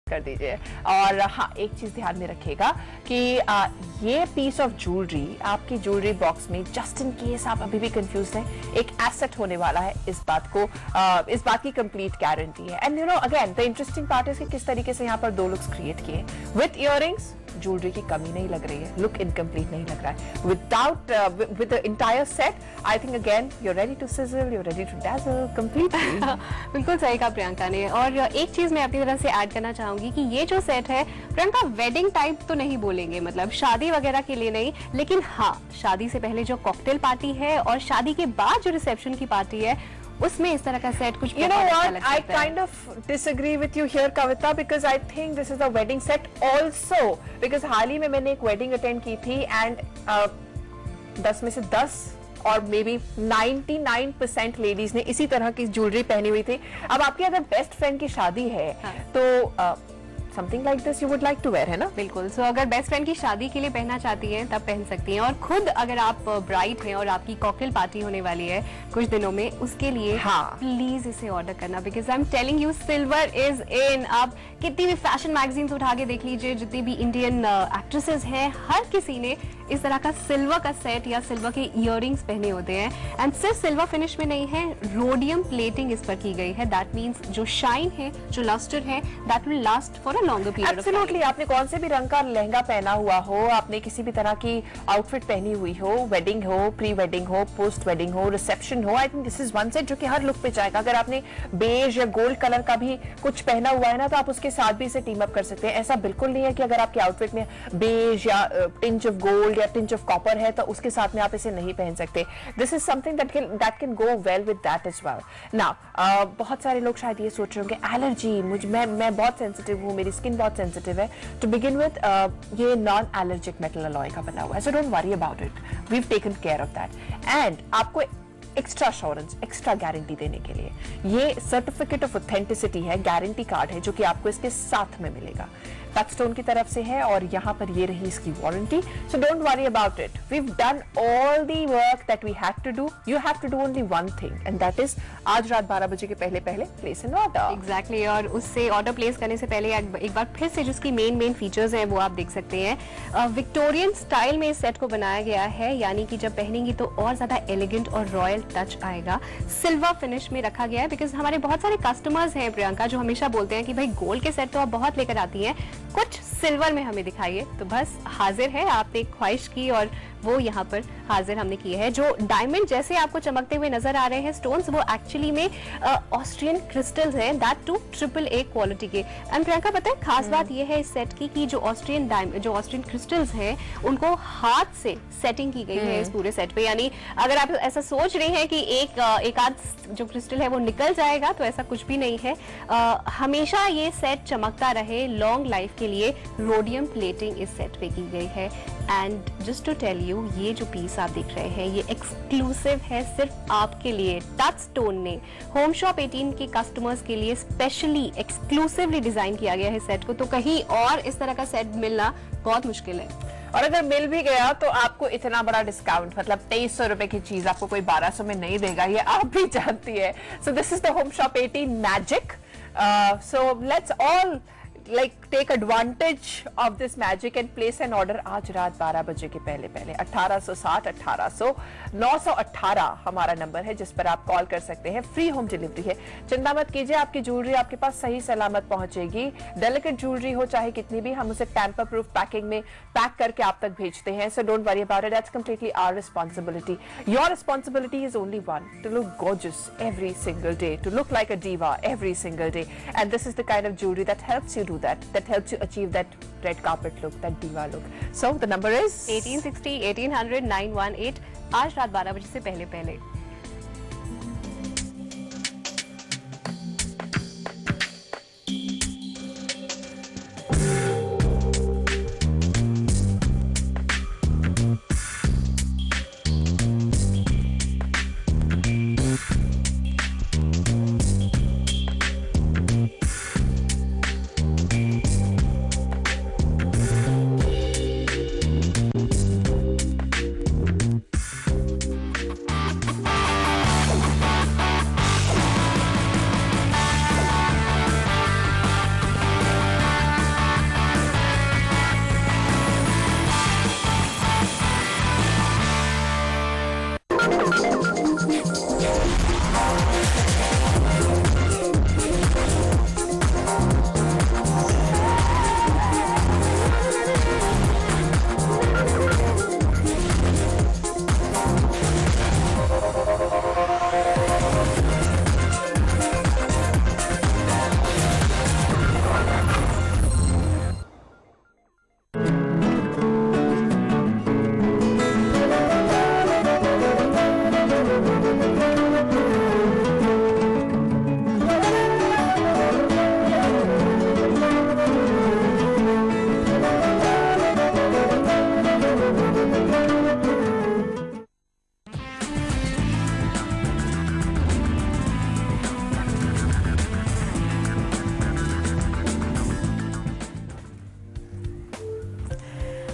कर दीजिए। और हाँ, एक चीज ध्यान में रखिएगा कि ये पीस ऑफ ज्वेलरी आपकी ज्वेलरी बॉक्स में, जस्ट इन केस आप अभी भी कंफ्यूज हैं, एक एसेट होने वाला है। इस बात की कंप्लीट गारंटी है। And you know again the interesting part is कि किस तरीके से यहाँ पर 2 लुक्स क्रिएट किए। विद इयररिंग्स ज्वेलरी की कमी नहीं लग रही है, लुक इनकम्प्लीट नहीं लग रहा है। Without with the entire set I think again you are ready to sizzle, you are ready to dazzle completely. बिल्कुल सही कहा प्रियंका ने। और एक चीज मैं अपनी तरफ से ऐड करना चाहूंगी कि ये जो सेट है प्रियंका, वेडिंग टाइप तो नहीं बोलेंगे, मतलब शादी वगैरह के लिए नहीं, लेकिन हाँ, शादी से पहले जो कॉकटेल पार्टी है और शादी के बाद जो रिसेप्शन की पार्टी है, उसमें इस तरह का सेट कुछ you know what I kind of disagree with you here Kavita, because I think this is a wedding set also, because हाल ही में मैंने एक wedding attend की थी and 10 में से 10 और मे बी 99% लेडीज ने इसी तरह की ज्वेलरी पहनी हुई थी। अब आपकी अगर बेस्ट फ्रेंड की शादी है तो something like this you would like to wear, है ना? बिल्कुल। सो अगर बेस्ट फ्रेंड की शादी के लिए पहनना चाहती हैं तब पहन सकती हैं। और खुद अगर आप ब्राइड हैं और आपकी कॉकटेल पार्टी होने वाली है कुछ दिनों में, उसके लिए प्लीज इसे ऑर्डर करना, because I am telling you silver is in. आप कितनी भी फैशन मैगजीन्स उठा के देख लीजिए, जितनी भी इंडियन एक्ट्रेसेस हैं, हर किसी ने इस तरह का सिल्वर का सेट या सिल्वर के इयररिंग्स पहने होते हैं। एंड सिर्फ सिल्वर फिनिश में नहीं है, रोडियम प्लेटिंग इस पर की गई है। दैट मींस जो शाइन है, जो लस्टर है, that will last for a longer period of time. Absolutely. आपने कौन से भी रंग का लहंगा पहना हुआ हो, आपने किसी भी तरह की आउटफिट पहनी हुई हो, वेडिंग हो, प्री वेडिंग हो, पोस्ट वेडिंग हो, रिसेप्शन हो, I think this is one set जो कि हर लुक पे जाएगा। अगर आपने बेज या गोल्ड कलर का भी कुछ पहना हुआ है ना, तो आप उसके साथ भी इसे टीम अप कर सकते हैं। ऐसा बिल्कुल नहीं है कि अगर आपके आउटफिट में बेज या टिंच ऑफ गोल्ड या टिंच ऑफ कॉपर है तो उसके साथ में आप इसे नहीं पहन सकते। This is something that can go well with that as well. Now बहुत सारे लोग शायद ये सोच रहे होंगे एलर्जी, मैं बहुत सेंसिटिव हूँ, मेरी स्किन बहुत सेंसिटिव है। टू बिगिन विद ये नॉन एलर्जिक मेटल अलॉय का बना हुआ है, so don't worry about it, we have taken care of that. And आपको एक्स्ट्रा अश्योरेंस, एक्स्ट्रा गारंटी देने के लिए ये सर्टिफिकेट ऑफ ऑथेंटिसिटी है, गारंटी कार्ड है, जो कि आपको इसके साथ में मिलेगा। टचस्टोन की तरफ से है और यहाँ पर ये रही इसकी warranty. So don't worry about it, we have done all the work that we had to do. You have to do only one thing and that is आज रात 12 बजे के पहले प्लेस एन ऑर्डर। एग्जैक्टली। और उससे order place करने से पहले एक बार फिर से जिसकी मेन फीचर्स हैं वो आप देख सकते हैं। विक्टोरियन स्टाइल में इस सेट को बनाया गया है, यानी कि जब पहनेंगी तो और ज्यादा एलिगेंट और रॉयल टच आएगा। सिल्वर फिनिश में रखा गया है, बिकॉज हमारे बहुत सारे कस्टमर्स हैं प्रियंका जो हमेशा बोलते हैं कि भाई गोल्ड के सेट तो आप बहुत लेकर आती हैं, कुछ सिल्वर में हमें दिखाइए। तो बस हाजिर है, आपने एक ख्वाहिश की और वो यहाँ पर हाजिर हमने किए हैं। जो डायमंड जैसे आपको चमकते हुए नजर आ रहे हैं स्टोन्स, वो एक्चुअली में ऑस्ट्रियन क्रिस्टल्स हैं, दैट टू AAA क्वालिटी के। एंड प्रियंका पता है खास बात ये है इस सेट की कि जो ऑस्ट्रियन क्रिस्टल्स हैं उनको हाथ से सेटिंग की गई है इस पूरे सेट पे। यानी अगर आप ऐसा सोच रहे हैं कि एक आध जो क्रिस्टल है वो निकल जाएगा, तो ऐसा कुछ भी नहीं है। हमेशा ये सेट चमकता रहे, लॉन्ग लाइफ के लिए रोडियम प्लेटिंग इस सेट पे की गई है। And just to tell you, ये जो पीस आप देख रहे हैं ये एक्सक्लूसिव है सिर्फ आपके लिए। टचस्टोन ने होम शॉप 18 के कस्टमर्स के लिए स्पेशली एक्सक्लूसिवली डिजाइन किया गया है सेट को, तो कहीं और इस तरह का सेट मिलना बहुत मुश्किल है। और अगर मिल भी गया तो आपको इतना बड़ा डिस्काउंट, मतलब 2300 रुपए की चीज आपको कोई 1200 में नहीं देगा, ये आप भी जानती है। So this is the home Shop 18 magic. So let's all take advantage of this magic and place an order आज रात 12 बजे के पहले 1860 1800 918 हमारा नंबर है जिस पर आप कॉल कर सकते हैं। फ्री होम डिलीवरी है, चिंता मत कीजिए, आपकी ज्वेलरी आपके पास सही सलामत पहुंचेगी। डेलिकेट ज्वेलरी हो चाहे कितनी भी, हम उसे टैम्पर प्रूफ पैकिंग में पैक करके आप तक भेजते हैं। So don't worry about it, that's completely our responsibility. Your responsibility is only one, to look gorgeous every single day, to look like a diva every single day, and this is the kind of jewelry that helps you do that helps you achieve that red carpet look, that diva look. So the number is 1860 1800 918 आज रात 12 बजे से पहले।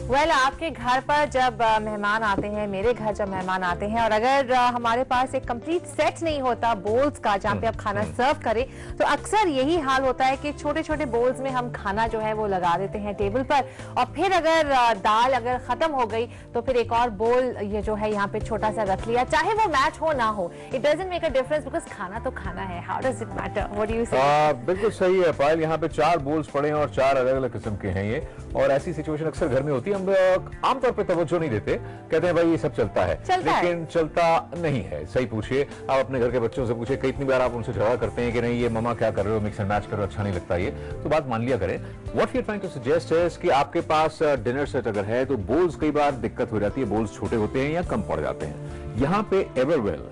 Well आपके घर पर जब मेहमान आते हैं, मेरे घर जब मेहमान आते हैं, और अगर हमारे पास एक कंप्लीट सेट नहीं होता बोल्स का जहाँ पे आप खाना सर्व करें, तो अक्सर यही हाल होता है कि छोटे छोटे बोल्स में हम खाना जो है वो लगा देते हैं टेबल पर, और फिर अगर दाल अगर खत्म हो गई तो फिर एक और बोल ये जो है यहाँ पे छोटा सा रख लिया, चाहे वो मैच हो ना हो, it doesn't make a difference because खाना तो खाना है। How does it matter? What do you से? बिल्कुल सही है पायल, यहाँ पे 4 बोल्स पड़े हैं और 4 अलग अलग किस्म के हैं ये, और ऐसी सिचुएशन अक्सर घर में होती है। हम आमतौर पे तवज्जो नहीं देते, कहते हैं भाई ये सब चलता है, लेकिन चलता नहीं है। सही पूछिए, आप अपने घर के बच्चों से पूछिए, कितनी बार आप उनसे झगड़ा करते हैं कि नहीं ये मम्मा क्या कर रहे हो, मिक्स एंड मैच करो, अच्छा नहीं लगता ये, तो बात मान लिया करें। What you are trying to suggest is कि आपके पास डिनर सेट अगर है तो बोल्स कई बार दिक्कत हो जाती है, बोल्स छोटे होते हैं या कम पड़ जाते हैं। यहाँ पे एवरवेल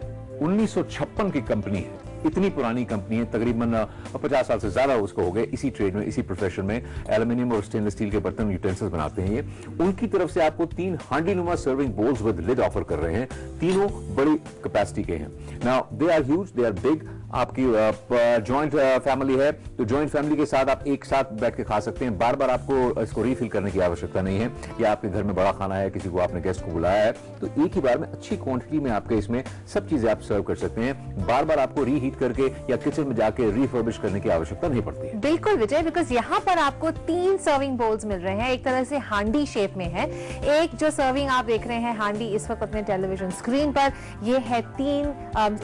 1956 की कंपनी है, इतनी पुरानी कंपनी है, तकरीबन 50 साल से ज्यादा उसको हो गए इसी ट्रेड में, इसी प्रोफेशन में, एल्यूमिनियम और स्टेनलेस स्टील के बर्तन यूटेंसिल्स बनाते हैं ये। उनकी तरफ से आपको 3 हांडीनुमा serving bowls with lid offer कर रहे हैं, तीनों बड़ी कैपेसिटी के हैं। Now they are huge, they are big. आपकी जॉइंट फैमिली है तो जॉइंट फैमिली के साथ आप एक साथ बैठ के खा सकते हैं, बार बार आपको इसको रीफिल करने की आवश्यकता नहीं है। या आपके घर में बड़ा खाना है, किसी को आपने गेस्ट को बुलाया है, तो एक ही बार में अच्छी क्वांटिटी में आपके इसमें सब चीजें आप सर्व कर सकते हैं, बार बार आपको रीहीट करके या किचन में जाके रिफर्बिश करने की आवश्यकता नहीं पड़ती है। बिल्कुल विजय, बिकॉज यहाँ पर आपको 3 सर्विंग बोल्स मिल रहे हैं, एक तरह से हांडी शेप में है। एक जो सर्विंग आप देख रहे हैं हांडी इस वक्त अपने टेलीविजन स्क्रीन पर, ये है 3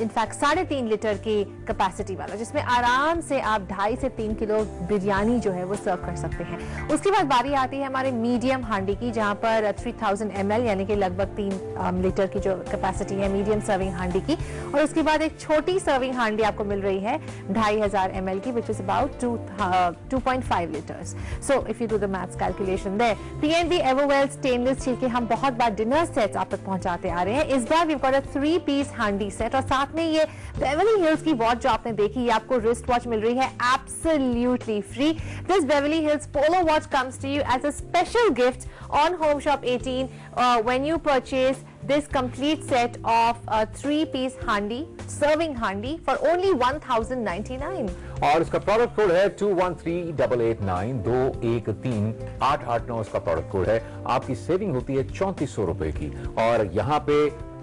इनफैक्ट 3.5 लीटर की कैपेसिटी वाला, जिसमें आराम से आप 2.5 से 3 किलो बिरयानी जो है वो सर्व कर सकते हैं। उसके बाद बारी आती है हमारे मीडियम हांडी की, जहां पर 3000 ml यानी कि लगभग 3 लीटर की जो कैपेसिटी है मीडियम सर्विंग हांडी की, और उसके बाद एक छोटी सर्विंग हांडी आपको मिल रही है 2500 ml की, which is about 2.5 liters. So if you do the maths calculation there, PNB Everwell stainless steel के हम बहुत बार डिनर सेट्स आप तक पहुंचाते आ रहे हैं। इस बार we've got a 3-piece हांडी सेट, और साथ में ये बेवरली हिल्स की वॉच जो आपने देखी, ये आपको रिस्ट वॉच मिल रही है absolutely free. This Beverly Hills Polo watch comes to you as a special gift on Home Shop 18 when you purchase this complete set of a 3-piece handi, serving handi for only 1099. और इसका product code है 213889 213889 इसका product code है। आपकी saving होती है 3400 रुपए की, और यहाँ पे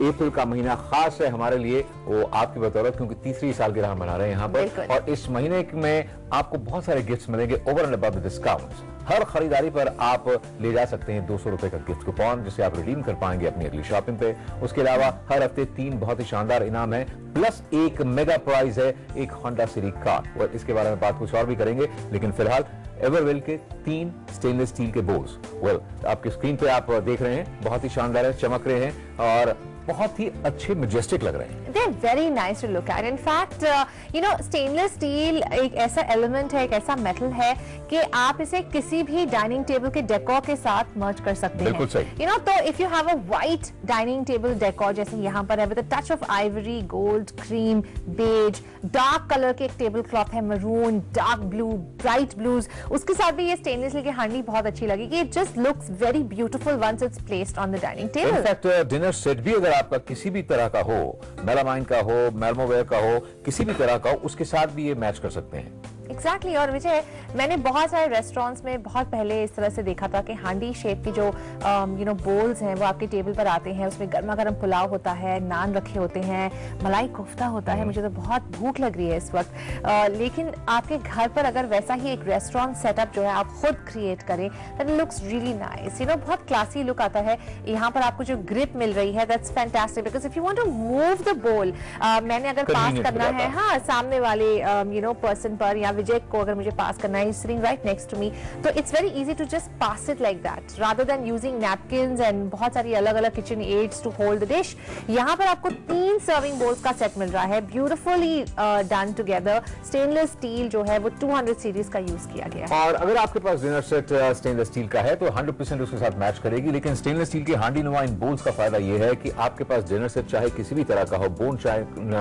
अप्रैल का महीना खास है हमारे लिए, वो आपकी बदौलत, क्योंकि तीसरी सालगिरह हम मना रहे हैं यहाँ पर, और इस महीने में आपको बहुत सारे गिफ्ट्स मिलेंगे over and above the discounts. हर खरीदारी पर आप ले जा सकते हैं 200 रुपए का गिफ्ट कूपन, जिसे आप रिडीम कर पाएंगे अपनी अगली शॉपिंग पे। उसके अलावा हर हफ्ते 3 बहुत ही शानदार इनाम है, प्लस एक मेगा प्राइज है, एक होंडा सिटी कार। और इसके बारे में बात कुछ और भी करेंगे, लेकिन फिलहाल एवरवेल के 3 स्टेनलेस स्टील के बोल्स आपके स्क्रीन पे आप देख रहे हैं, बहुत ही शानदार है, चमक रहे हैं और बहुत ही अच्छे मैजेस्टिक लग रहे हैं। They're very nice to look at. In fact, you know, stainless steel एक ऐसा एलिमेंट है, एक ऐसा मेटल है कि आप इसे किसी भी डाइनिंग टेबल के डेकोर के साथ मर्ज कर सकते हैं। बिल्कुल सही। You know, तो if you have a white dining table decor जैसे यहाँ पर है, with a touch of ivory, gold, cream, beige, dark colour के एक टेबल क्लॉथ है, maroon, dark blue, bright blues, उसके साथ भी ये स्टेनलेस स्टील की हांडी बहुत अच्छी लगेगी। It just looks very beautiful once it's placed on the dining table. In fact, dinner set भी अगर आपका किसी भी तरह का हो, मेलामाइन का हो, मेलमोवेयर का हो, किसी भी तरह का हो, उसके साथ भी ये मैच कर सकते हैं। एग्जैक्टली और विजय, मैंने बहुत सारे रेस्टोरेंट्स में बहुत पहले इस तरह से देखा था कि हांडी शेप की जो बोल्स हैं वो आपके टेबल पर आते हैं, उसमें गर्मा गर्म पुलाव होता है, नान रखे होते हैं, मलाई कोफ्ता होता है। मुझे तो बहुत भूख लग रही है इस वक्त, लेकिन आपके घर पर अगर वैसा ही एक रेस्टोरेंट सेटअप जो है आप खुद क्रिएट करें, दैट लुक्स रियली नाइस, बहुत क्लासी लुक आता है। यहाँ पर आपको जो ग्रिप मिल रही है, that's fantastic, because if you want to move the bowl, मैंने अगर पास करना है हाँ सामने वाले पर्सन पर, या विजय को अगर मुझे पास करना है, sitting right next to me, तो it's very easy to just pass it like that rather than using napkins and बहुत सारी अलग अलग kitchen aids to hold the dish. यहाँ पर आपको 3 सर्विंग बोल्स का सेट मिल रहा है, beautifully done together. Stainless steel जो है वो 200 सीरीज का यूज किया गया है। और अगर आपके पास डिनर सेट स्टेनलेस स्टील का है तो 100% उसके साथ मैच करेगी, लेकिन स्टेनलेस स्टील के हांडी नुमा इन बोल्स का फायदा यह है कि आपके पास डिनर सेट चाहे किसी भी तरह का हो, बोन चाहे